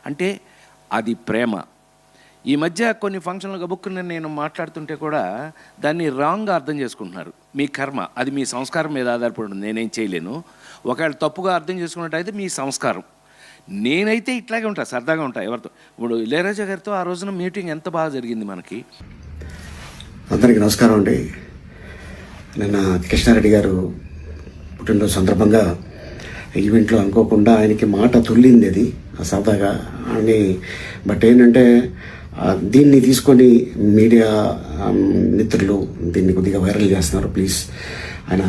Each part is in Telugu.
అంటే అది ప్రేమ. ఈ మధ్య కొన్ని ఫంక్షన్లు గబుక్కుని నేను మాట్లాడుతుంటే కూడా దాన్ని రాంగ్గా అర్థం చేసుకుంటున్నారు. మీ కర్మ, అది మీ సంస్కారం మీద ఆధారపడి ఉంటుంది, నేనేం చేయలేను. ఒకవేళ తప్పుగా అర్థం చేసుకున్నట్టయితే మీ సంస్కారం. నేనైతే ఇట్లాగే ఉంటా, సరదాగా ఉంటా ఎవరితో. ఇప్పుడు ఇళయరాజా గారితో ఆ రోజున మీటింగ్ ఎంత బాగా జరిగింది మనకి. అందరికీ నమస్కారం అండి. నిన్న కృష్ణారెడ్డి గారు పుట్టినరోజు సందర్భంగా ఈవెంట్లో అనుకోకుండా ఆయనకి మాట తుల్లింది అది సరదాగా అని. బట్ ఏంటంటే దీన్ని తీసుకొని మీడియా మిత్రులు దీన్ని కొద్దిగా వైరల్ చేస్తున్నారు. ప్లీజ్, ఆయన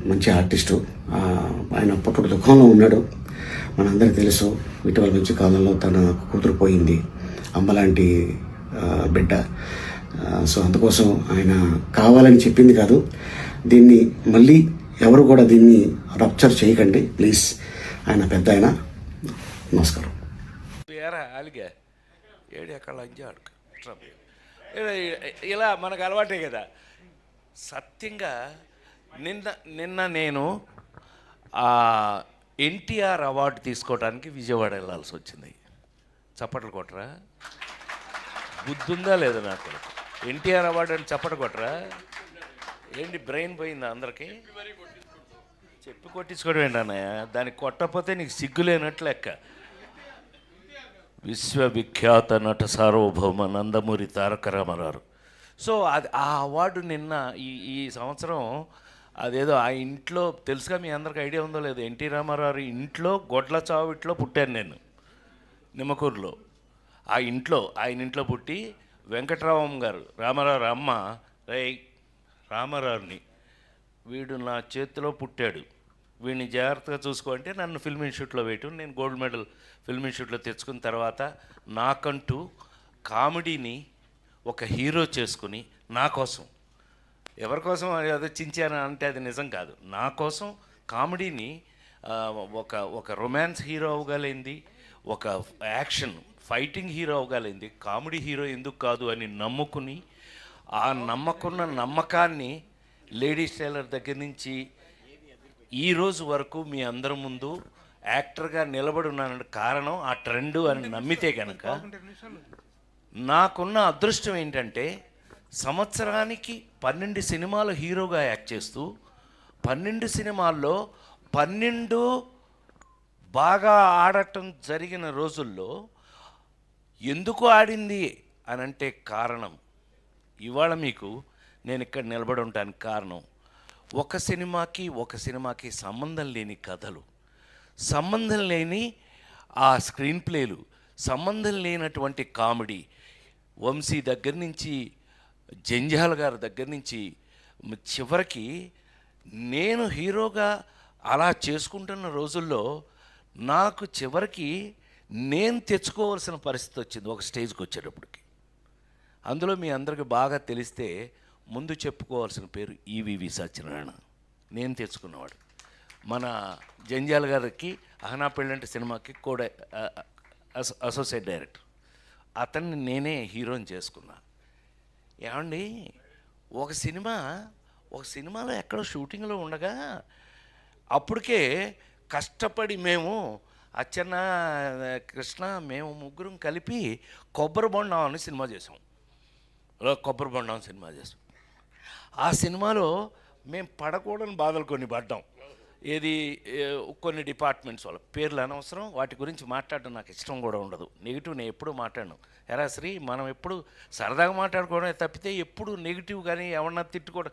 మంచి ఆర్టిస్టు, ఆయన పుట్టుడు దుఃఖంలో ఉన్నాడు, మనందరికీ తెలుసు. ఇటీవల మంచి కాలంలో తన కూతురు పోయింది, అమ్మలాంటి బిడ్డ. సో అందుకోసం ఆయన కావాలని చెప్పింది కాదు. దీన్ని మళ్ళీ ఎవరు కూడా దీన్ని రప్చర్ చేయకండి ప్లీజ్. ఆయన పెద్ద ఆయన. నమస్కారం. ఇలా మనకు అలవాటే కదా. సత్యంగా నిన్న నేను ఎన్టీఆర్ అవార్డు తీసుకోవడానికి విజయవాడ వెళ్ళాల్సి వచ్చింది. చప్పట్లు కొట్టరా? బుద్ధుందా లేదా నాకు? ఎన్టీఆర్ అవార్డు అని చప్పట్లు కొట్టరా? ఏంటి బ్రెయిన్ పోయిందా అందరికీ? చెప్పి కొట్టించుకోవడం ఏంటన్నయ్య? దానికి కొట్టకపోతే నీకు సిగ్గులేనట్లు లెక్క. విశ్వవిఖ్యాత నట సార్వభౌమ నందమూరి తారక రామారావు. సో అది ఆ అవార్డు నిన్న ఈ సంవత్సరం అదేదో ఆ ఇంట్లో, తెలుసుగా మీ అందరికి ఐడియా ఉందో లేదో, ఎన్టీ రామారావు ఇంట్లో గొడ్ల చావిట్లో పుట్టాను నేను, నిమ్మకూరులో. ఆయన ఇంట్లో పుట్టి వెంకటరామం గారు, రామారావు అమ్మ, రామారావుని వీడు నా చేతిలో పుట్టాడు, వీడిని జాగ్రత్తగా చూసుకో అంటే నన్ను ఫిల్మ్ ఇన్స్టిట్యూట్లో వేయటం. నేను గోల్డ్ మెడల్ ఫిల్మ్ ఇన్స్టిట్యూట్లో తెచ్చుకున్న తర్వాత నాకంటూ కామెడీని ఒక హీరో చేసుకుని, నా కోసం, ఎవరి కోసం అదే చించాను అంటే అది నిజం కాదు, నా కోసం కామెడీని ఒక రొమాన్స్ హీరో అవ్వగలిగింది, ఒక యాక్షన్ ఫైటింగ్ హీరో అవ్వగలిగింది, కామెడీ హీరో ఎందుకు కాదు అని నమ్ముకుని, ఆ నమ్మకాన్ని లేడీస్ టైలర్ దగ్గర నుంచి ఈరోజు వరకు మీ అందరి ముందు యాక్టర్గా నిలబడి ఉన్నాను కారణం ఆ ట్రెండ్ అని నమ్మితే కనుక, నాకున్న అదృష్టం ఏంటంటే సంవత్సరానికి 12 సినిమాలు హీరోగా యాక్ట్ చేస్తూ 12 సినిమాల్లో 12 బాగా ఆడటం జరిగిన రోజుల్లో ఎందుకు ఆడింది అని అంటే కారణం, ఇవాళ మీకు నేను ఇక్కడ నిలబడి ఉండటానికి కారణం, ఒక సినిమాకి సంబంధం లేని కథలు, సంబంధం లేని ఆ స్క్రీన్ ప్లేలు, సంబంధం లేనటువంటి కామెడీ, వంశీ దగ్గర నుంచి జంజాల్ గారి దగ్గర నుంచి చివరికి నేను హీరోగా అలా చేసుకుంటున్న రోజుల్లో నాకు చివరికి నేను తెచ్చుకోవాల్సిన పరిస్థితి వచ్చింది ఒక స్టేజ్కి వచ్చేటప్పటికి. అందులో మీ అందరికి బాగా తెలిస్తే ముందు చెప్పుకోవాల్సిన పేరు ఈవీవి సత్యనారాయణ, నేను తెచ్చుకున్నవాడు. మన జంజాల్ గారికి అహనా పెళ్ళంటి సినిమాకి కూడా అసోసియేట్ డైరెక్టర్, అతన్ని నేనే హీరోని చేసుకున్నా. ఏమండి, ఒక సినిమాలో ఎక్కడో షూటింగ్లో ఉండగా అప్పటికే కష్టపడి మేము అచ్చన్న, కృష్ణ, మేము ముగ్గురం కలిపి కొబ్బరి బొండం అని సినిమా చేసాం. ఆ సినిమాలో మేము పడకూడని బాధలు కొన్ని పడ్డాం. ఏది, కొన్ని డిపార్ట్మెంట్స్ వాళ్ళ పేర్లు అనవసరం, వాటి గురించి మాట్లాడడం నాకు ఇష్టం కూడా ఉండదు. నెగిటివ్ నేను ఎప్పుడూ మాట్లాడను. ఎరా శ్రీ, మనం ఎప్పుడు సరదాగా మాట్లాడుకోవడం తప్పితే ఎప్పుడు నెగిటివ్ కానీ ఎవరన్నా తిట్టుకోవడం,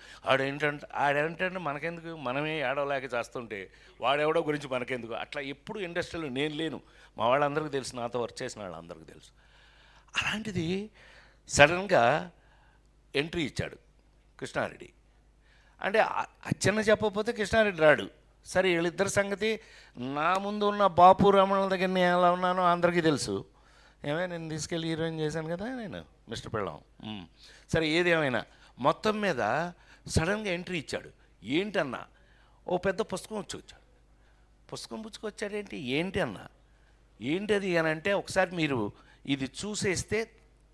ఆడేంటంటే మనకెందుకు, మనమే ఆడవలేక చేస్తుంటే వాడెవడో గురించి మనకెందుకు, అట్లా ఎప్పుడు ఇండస్ట్రీలో నేను లేను. మా వాళ్ళందరికీ తెలుసు, నాతో వర్క్ చేసిన వాళ్ళందరికీ తెలుసు. అలాంటిది సడన్గా ఎంట్రీ ఇచ్చాడు కృష్ణారెడ్డి. అంటే అచ్చన్న చెప్పకపోతే కృష్ణారెడ్డి రాడు. సరే, వీళ్ళిద్దరి సంగతి నా ముందు ఉన్న బాపు రమణ దగ్గర నేను ఎలా ఉన్నానో అందరికీ తెలుసు. నేను తీసుకెళ్ళి హీరోయిన్ చేశాను కదా నేను, మిస్టర్ పెళ్ళాం. సరే, ఏదేమైనా మొత్తం మీద సడన్గా ఎంట్రీ ఇచ్చాడు. ఏంటన్నా, ఓ పెద్ద పుస్తకం వచ్చాడు. పుస్తకం పుచ్చుకొచ్చాడేంటి, ఏంటి అన్నా, ఏంటి అది అని అంటే, ఒకసారి మీరు ఇది చూసేస్తే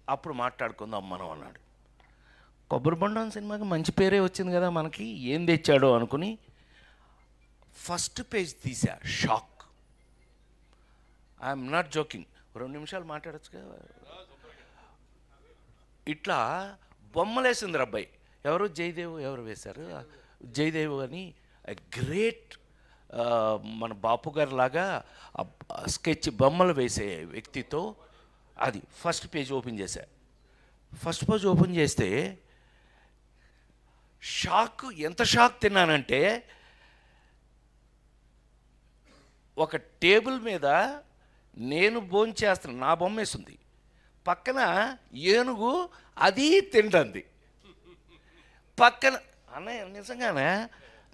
అప్పుడు మాట్లాడుకుందాం మనం అన్నాడు. కొబ్బరి బొండం సినిమాకి మంచి పేరే వచ్చింది కదా మనకి, ఏం తెచ్చాడో అనుకుని ఫస్ట్ పేజ్ తీసా. Shock, I'm not joking. 2 నిమిషాలు మాట్లాడచ్చుగా. ఇట్లా బొమ్మలేసింది అబ్బాయి. ఎవరు జయదేవ్ ఎవరు వేశారు, జయదేవ్ అని గ్రేట్ మన బాపు గారు లాగా స్కెచ్ బొమ్మలు వేసే వ్యక్తితో అది ఫస్ట్ పేజ్ ఓపెన్ చేశా. ఫస్ట్ పేజ్ ఓపెన్ చేస్తే షాక్, ఎంత షాక్ తిన్నానంటే, ఒక టేబుల్ మీద నేను భోంచేస్తాను, నా బొమ్మ వేసింది, పక్కన ఏనుగు అది తింటుంది పక్కన. అన్నయ్య నిజంగానే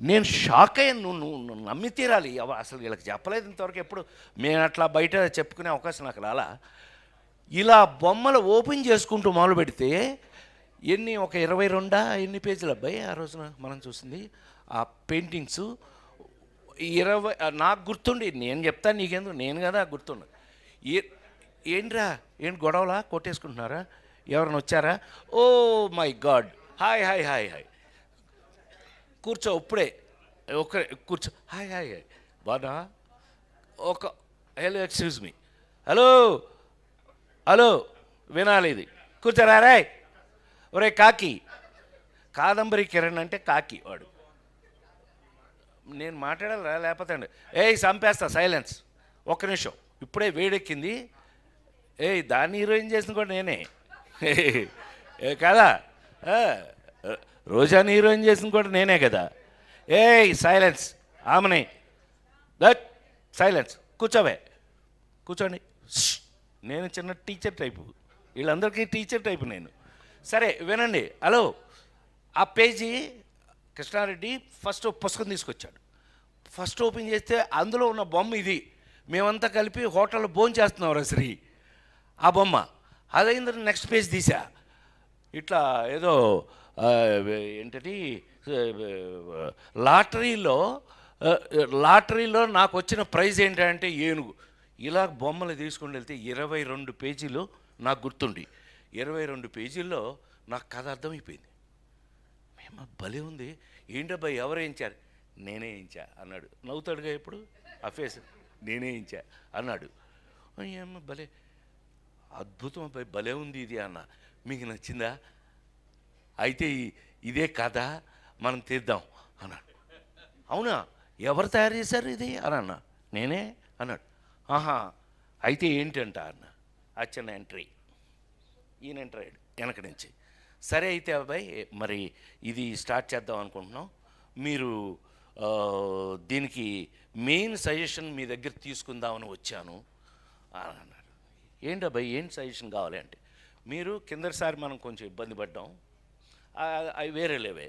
నేను షాక్ అయ్యాను. నువ్వు నమ్మి తీరాలి. అసలు వీళ్ళకి చెప్పలేదు ఇంతవరకు ఎప్పుడు. మేము అట్లా బయట చెప్పుకునే అవకాశం నాకు రాలా. ఇలా బొమ్మలు ఓపెన్ చేసుకుంటూ మొదలు పెడితే ఒక 22 ఎన్ని పేజీలు అబ్బాయి ఆ రోజున మనం చూసింది ఆ పెయింటింగ్స్. 20 నాకు గుర్తుండి, నేను చెప్తాను నీకెందుకు, నేను కదా గుర్తుండ. ఏంట్రా ఏంటి గొడవలా, కొట్టేసుకుంటున్నారా, ఎవరైనా వచ్చారా? Oh my god, hi hi hi hi, కూర్చో ఇప్పుడే, కూర్చో, హాయ్ హాయ్ హాయ్, బాగా hello excuse me, hello hello, వినాలి ఇది, కూర్చోరా రాయ్. ఒరే కాకి, కాదంబరి కిరణ్ అంటే కాకి వాడు. నేను మాట్లాడాలా లేకపోతే అండి, చంపేస్తా, సైలెన్స్, ఒక్క నిమిషం, ఇప్పుడే వేడెక్కింది. దాన్ని హీరోయిన్ చేసిన కూడా నేనే కదా, రోజాని హీరోయిన్ చేసిన కూడా నేనే కదా. సైలెన్స్, ఆమెనే దట్ సైలెన్స్, కూర్చోవే, కూర్చోండి. నేను చిన్న టీచర్ టైపు, వీళ్ళందరికీ టీచర్ టైపు నేను. సరే వినండి. హలో, ఆ పేజీ కృష్ణారెడ్డి ఫస్ట్ పుస్తకం తీసుకొచ్చాడు. ఫస్ట్ ఓపెన్ చేస్తే అందులో ఉన్న బొమ్మ ఇది. మేమంతా కలిపి హోటల్లో భోంచేస్తున్నాం శ్రీ, ఆ బొమ్మ. అదైంది. నెక్స్ట్ పేజ్ తీసా, ఇట్లా ఏదో ఏంటది లాటరీలో నాకు వచ్చిన ప్రైజ్ ఏంటంటే ఏనుగు. ఇలా బొమ్మలు తీసుకుని వెళ్తే 22 పేజీలు నాకు గుర్తుండి, 22 పేజీల్లో నాకు కథ అర్థమైపోయింది. మేము భలే ఉంది, ఏంటబ్బాయి ఎవరు వేయించారు, నేనే వేయించా అన్నాడు. నవ్వుతాడుగా ఇప్పుడు ఆ ఫేస్, నేనే వేయించా అన్నాడు. ఏమో భలే అద్భుతం అబ్బాయి, భలే ఉంది ఇది అన్న. మీకు నచ్చిందా? అయితే ఇదే కథ మనం తీద్దాం అన్నాడు. అవునా, ఎవరు తయారు చేశారు ఇది అని అన్నా. నేనే అన్నాడు. ఆహా, అయితే ఏంటంట అన్న. చిన్న ఎంట్రీ, ఈయన ఎంట్రీ అయ్యాడు వెనక నుంచి. సరే అయితే అబ్బాయి, మరి ఇది స్టార్ట్ చేద్దాం అనుకుంటున్నాం, మీరు దీనికి మెయిన్ సజెషన్ మీ దగ్గర తీసుకుందామని వచ్చాను అని అన్నాడు. ఏంటి అబ్బాయి, ఏంటి సజెషన్ కావాలి అంటే, మీరు కిందసారి మనం కొంచెం ఇబ్బంది పడ్డాం, అవి వేరే లేవే,